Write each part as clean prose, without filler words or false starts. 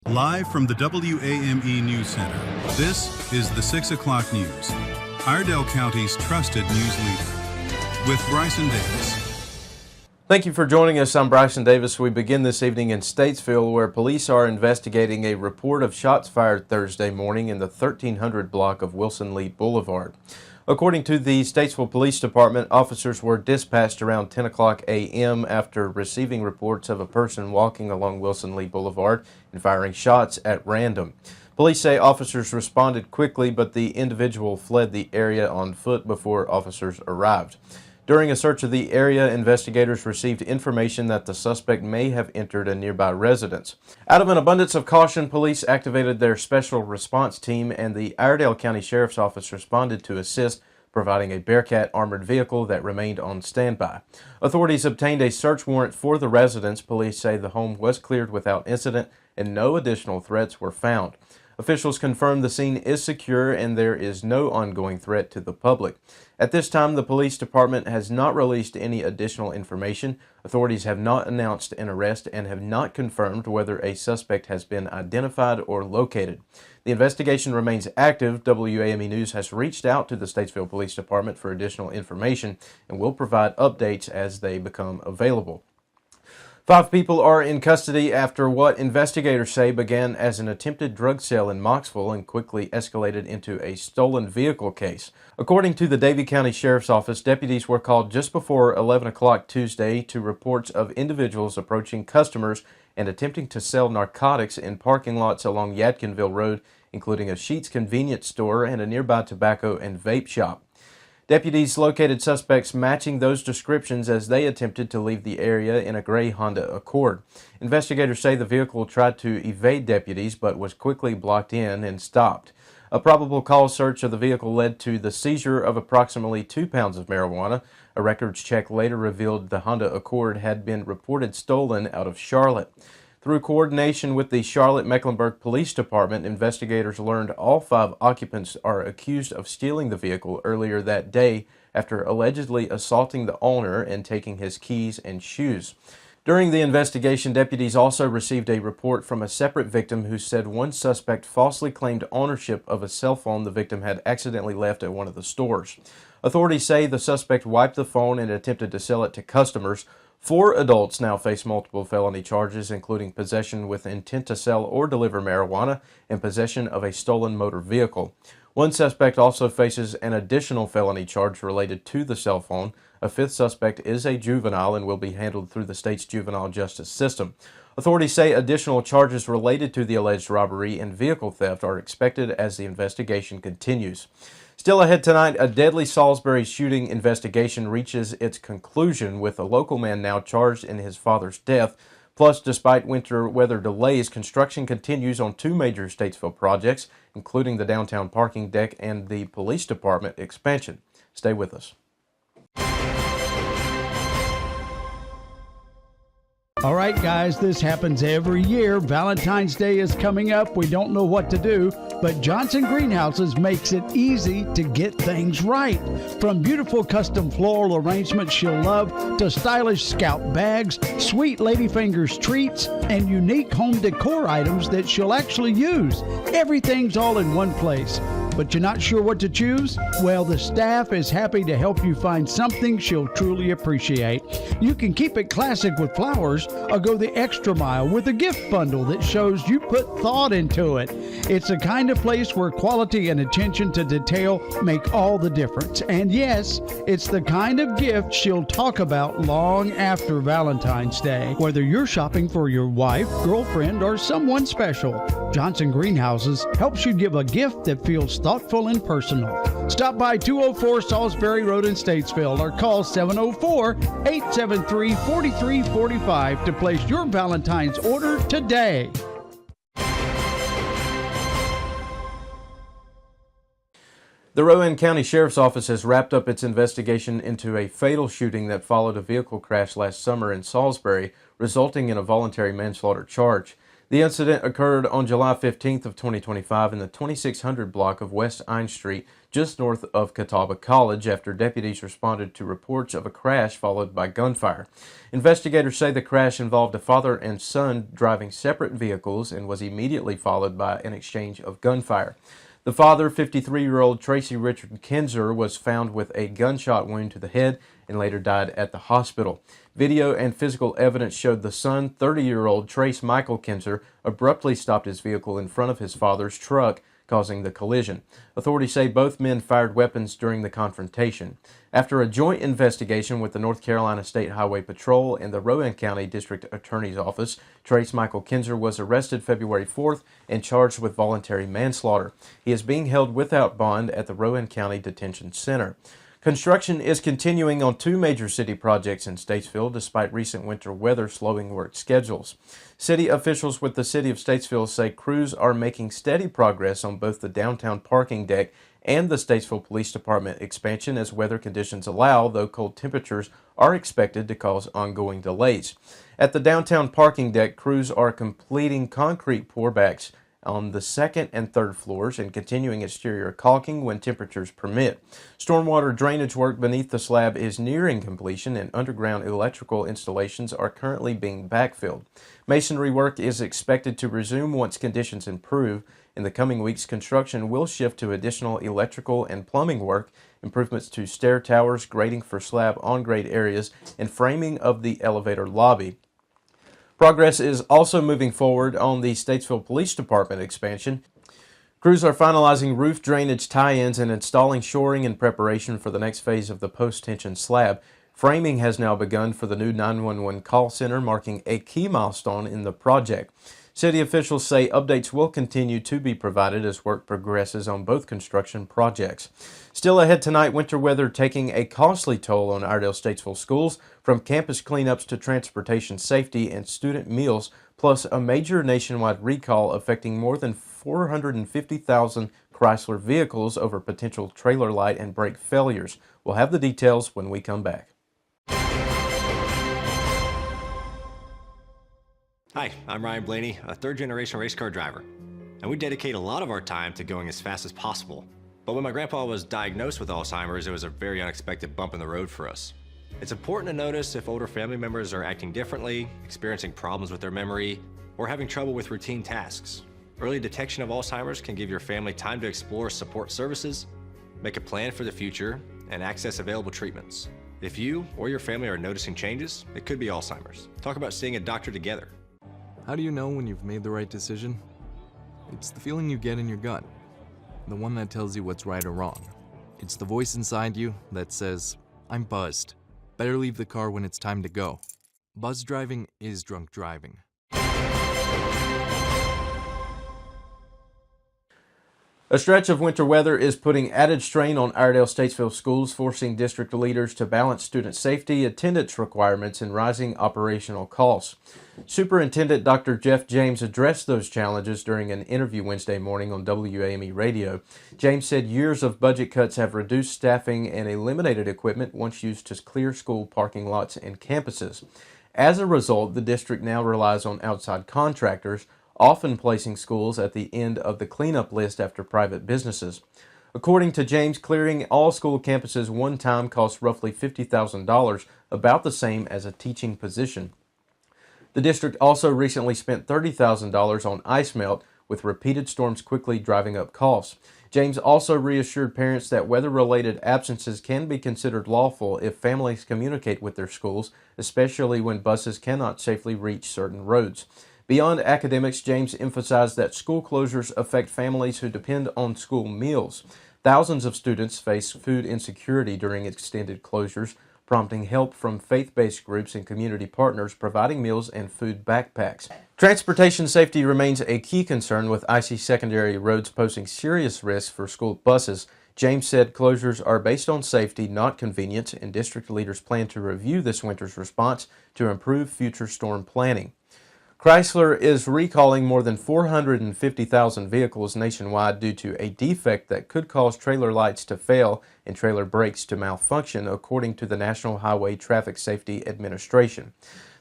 Live from the WAME News Center, this is the 6 o'clock news. Iredell County's trusted news leader with Bryson Davis. Thank you for joining us. I'm Bryson Davis. We begin this evening in Statesville, where police are investigating a report of shots fired Thursday morning in the 1300 block of Wilson Lee Boulevard. According to the Statesville Police Department, officers were dispatched around 10 o'clock a.m. after receiving reports of a person walking along Wilson Lee Boulevard and firing shots at random. Police say officers responded quickly, but the individual fled the area on foot before officers arrived. During a search of the area, investigators received information that the suspect may have entered a nearby residence. Out of an abundance of caution, police activated their special response team, and the Iredell County Sheriff's Office responded to assist, providing a Bearcat armored vehicle that remained on standby. Authorities obtained a search warrant for the residence. Police say the home was cleared without incident and no additional threats were found. Officials confirm the scene is secure and there is no ongoing threat to the public. At this time, the police department has not released any additional information. Authorities have not announced an arrest and have not confirmed whether a suspect has been identified or located. The investigation remains active. WAME News has reached out to the Statesville Police Department for additional information and will provide updates as they become available. 5 people are in custody after what investigators say began as an attempted drug sale in Mocksville and quickly escalated into a stolen vehicle case. According to the Davie County Sheriff's Office, deputies were called just before 11 o'clock Tuesday to reports of individuals approaching customers and attempting to sell narcotics in parking lots along Yadkinville Road, including a Sheetz convenience store and a nearby tobacco and vape shop. Deputies located suspects matching those descriptions as they attempted to leave the area in a gray Honda Accord. Investigators say the vehicle tried to evade deputies but was quickly blocked in and stopped. A probable cause search of the vehicle led to the seizure of approximately 2 pounds of marijuana. A records check later revealed the Honda Accord had been reported stolen out of Charlotte. Through coordination with the Charlotte-Mecklenburg Police Department, investigators learned all 5 occupants are accused of stealing the vehicle earlier that day after allegedly assaulting the owner and taking his keys and shoes. During the investigation, deputies also received a report from a separate victim who said one suspect falsely claimed ownership of a cell phone the victim had accidentally left at one of the stores. Authorities say the suspect wiped the phone and attempted to sell it to customers. 4 adults now face multiple felony charges, including possession with intent to sell or deliver marijuana and possession of a stolen motor vehicle. One suspect also faces an additional felony charge related to the cell phone. A 5th suspect is a juvenile and will be handled through the state's juvenile justice system. Authorities say additional charges related to the alleged robbery and vehicle theft are expected as the investigation continues. Still ahead tonight, a deadly Salisbury shooting investigation reaches its conclusion with a local man now charged in his father's death. Plus, despite winter weather delays, construction continues on 2 major Statesville projects, including the downtown parking deck and the police department expansion. Stay with us. All right, guys, this happens every year. Valentine's Day is coming up. We don't know what to do, but Johnson Greenhouses makes it easy to get things right. From beautiful custom floral arrangements she'll love to stylish scalp bags, sweet ladyfingers treats, and unique home decor items that she'll actually use. Everything's all in one place. But you're not sure what to choose? Well, the staff is happy to help you find something she'll truly appreciate. You can keep it classic with flowers or go the extra mile with a gift bundle that shows you put thought into it. It's the kind of place where quality and attention to detail make all the difference. And yes, it's the kind of gift she'll talk about long after Valentine's Day. Whether you're shopping for your wife, girlfriend, or someone special, Johnson Greenhouses helps you give a gift that feels thoughtful and personal. Stop by 204 Salisbury Road in Statesville or call 704-873-4345 to place your Valentine's order today. The Rowan County Sheriff's Office has wrapped up its investigation into a fatal shooting that followed a vehicle crash last summer in Salisbury, resulting in a voluntary manslaughter charge. The incident occurred on July 15th of 2025 in the 2600 block of West Ein Street, just north of Catawba College, after deputies responded to reports of a crash followed by gunfire. Investigators say the crash involved a father and son driving separate vehicles and was immediately followed by an exchange of gunfire. The father, 53-year-old Tracy Richard Kinzer, was found with a gunshot wound to the head and later died at the hospital. Video and physical evidence showed the son, 30-year-old Trace Michael Kinzer, abruptly stopped his vehicle in front of his father's truck, causing the collision. Authorities say both men fired weapons during the confrontation. After a joint investigation with the North Carolina State Highway Patrol and the Rowan County District Attorney's Office, Trace Michael Kinzer was arrested February 4th and charged with voluntary manslaughter. He is being held without bond at the Rowan County Detention Center. Construction is continuing on two major city projects in Statesville despite recent winter weather slowing work schedules. City officials with the City of Statesville say crews are making steady progress on both the downtown parking deck and the Statesville Police Department expansion as weather conditions allow, though cold temperatures are expected to cause ongoing delays. At the downtown parking deck, crews are completing concrete pourbacks on the second and third floors and continuing exterior caulking when temperatures permit. Stormwater drainage work beneath the slab is nearing completion and underground electrical installations are currently being backfilled. Masonry work is expected to resume once conditions improve. In the coming weeks, construction will shift to additional electrical and plumbing work, improvements to stair towers, grading for slab on-grade areas, and framing of the elevator lobby. Progress is also moving forward on the Statesville Police Department expansion. Crews are finalizing roof drainage tie-ins and installing shoring in preparation for the next phase of the post-tension slab. Framing has now begun for the new 911 call center, marking a key milestone in the project. City officials say updates will continue to be provided as work progresses on both construction projects. Still ahead tonight, winter weather taking a costly toll on Iredell-Statesville schools, from campus cleanups to transportation safety and student meals, plus a major nationwide recall affecting more than 450,000 Chrysler vehicles over potential trailer light and brake failures. We'll have the details when we come back. Hi, I'm Ryan Blaney, a third-generation race car driver, and we dedicate a lot of our time to going as fast as possible. But when my grandpa was diagnosed with Alzheimer's, it was a very unexpected bump in the road for us. It's important to notice if older family members are acting differently, experiencing problems with their memory, or having trouble with routine tasks. Early detection of Alzheimer's can give your family time to explore support services, make a plan for the future, and access available treatments. If you or your family are noticing changes, it could be Alzheimer's. Talk about seeing a doctor together. How do you know when you've made the right decision? It's the feeling you get in your gut, the one that tells you what's right or wrong. It's the voice inside you that says, I'm buzzed. Better leave the car when it's time to go. Buzz driving is drunk driving. A stretch of winter weather is putting added strain on Iredell-Statesville schools, forcing district leaders to balance student safety, attendance requirements, and rising operational costs. Superintendent Dr. Jeff James addressed those challenges during an interview Wednesday morning on WAME radio. James said years of budget cuts have reduced staffing and eliminated equipment once used to clear school parking lots and campuses. As a result, the district now relies on outside contractors, often placing schools at the end of the cleanup list after private businesses. According to James, clearing all school campuses one time costs roughly $50,000, about the same as a teaching position. The district also recently spent $30,000 on ice melt, with repeated storms quickly driving up costs. James also reassured parents that weather-related absences can be considered lawful if families communicate with their schools, especially when buses cannot safely reach certain roads. Beyond academics, James emphasized that school closures affect families who depend on school meals. Thousands of students face food insecurity during extended closures, prompting help from faith-based groups and community partners providing meals and food backpacks. Transportation safety remains a key concern, with icy secondary roads posing serious risks for school buses. James said closures are based on safety, not convenience, and district leaders plan to review this winter's response to improve future storm planning. Chrysler is recalling more than 450,000 vehicles nationwide due to a defect that could cause trailer lights to fail and trailer brakes to malfunction, according to the National Highway Traffic Safety Administration.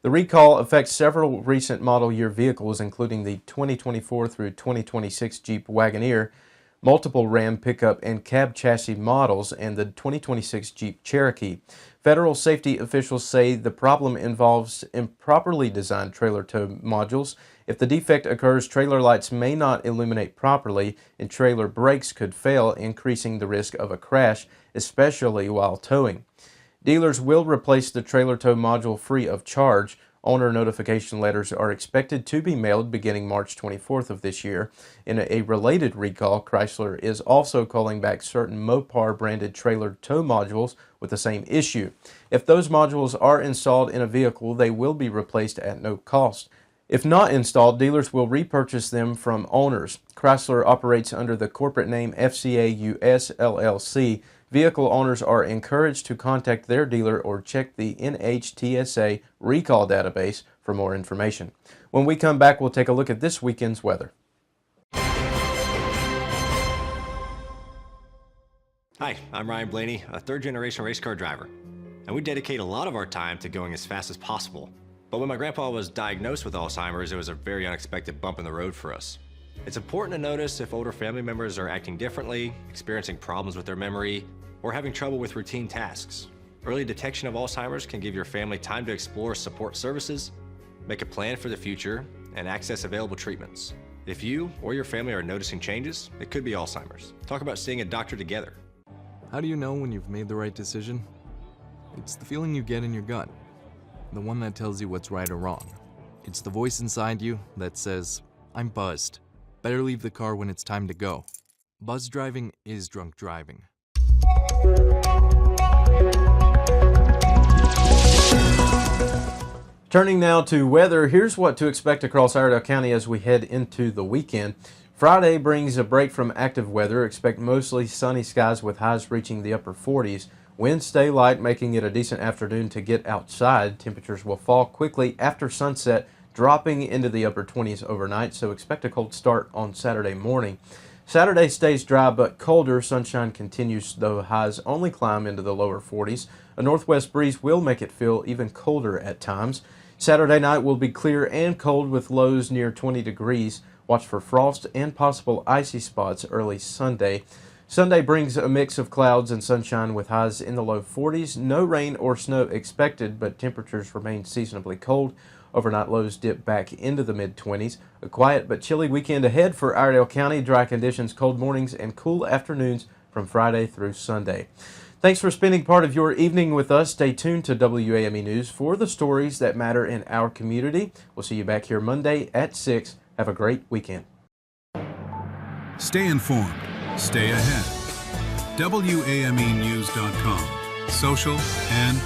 The recall affects several recent model year vehicles, including the 2024 through 2026 Jeep Wagoneer, multiple Ram pickup and cab chassis models, and the 2026 Jeep Cherokee. Federal safety officials say the problem involves improperly designed trailer tow modules. If the defect occurs, trailer lights may not illuminate properly and trailer brakes could fail, increasing the risk of a crash, especially while towing. Dealers will replace the trailer tow module free of charge. Owner notification letters are expected to be mailed beginning March 24th of this year. In a related recall, Chrysler is also calling back certain Mopar branded trailer tow modules with the same issue. If those modules are installed in a vehicle, they will be replaced at no cost. If not installed, dealers will repurchase them from owners. Chrysler operates under the corporate name FCA US LLC. Vehicle owners are encouraged to contact their dealer or check the NHTSA recall database for more information. When we come back, we'll take a look at this weekend's weather. Hi, I'm Ryan Blaney, a third-generation race car driver, and we dedicate a lot of our time to going as fast as possible. But when my grandpa was diagnosed with Alzheimer's, it was a very unexpected bump in the road for us. It's important to notice if older family members are acting differently, experiencing problems with their memory, or having trouble with routine tasks. Early detection of Alzheimer's can give your family time to explore support services, make a plan for the future, and access available treatments. If you or your family are noticing changes, it could be Alzheimer's. Talk about seeing a doctor together. How do you know when you've made the right decision? It's the feeling you get in your gut, the one that tells you what's right or wrong. It's the voice inside you that says, I'm buzzed. Better leave the car when it's time to go. Buzz driving is drunk driving. Turning now to weather, here's what to expect across Iredell County as we head into the weekend. Friday brings a break from active weather. Expect mostly sunny skies with highs reaching the upper 40s. Winds stay light, making it a decent afternoon to get outside. Temperatures will fall quickly after sunset, dropping into the upper 20s overnight, so expect a cold start on Saturday morning. Saturday stays dry but colder. Sunshine continues, though highs only climb into the lower 40s. A northwest breeze will make it feel even colder at times. Saturday night will be clear and cold with lows near 20 degrees. Watch for frost and possible icy spots early Sunday. Sunday brings a mix of clouds and sunshine with highs in the low 40s. No rain or snow expected, but temperatures remain seasonably cold. Overnight lows dip back into the mid-20s. A quiet but chilly weekend ahead for Iredell County. Dry conditions, cold mornings, and cool afternoons from Friday through Sunday. Thanks for spending part of your evening with us. Stay tuned to WAME News for the stories that matter in our community. We'll see you back here Monday at 6. Have a great weekend. Stay informed. Stay ahead. WAMEnews.com. Social and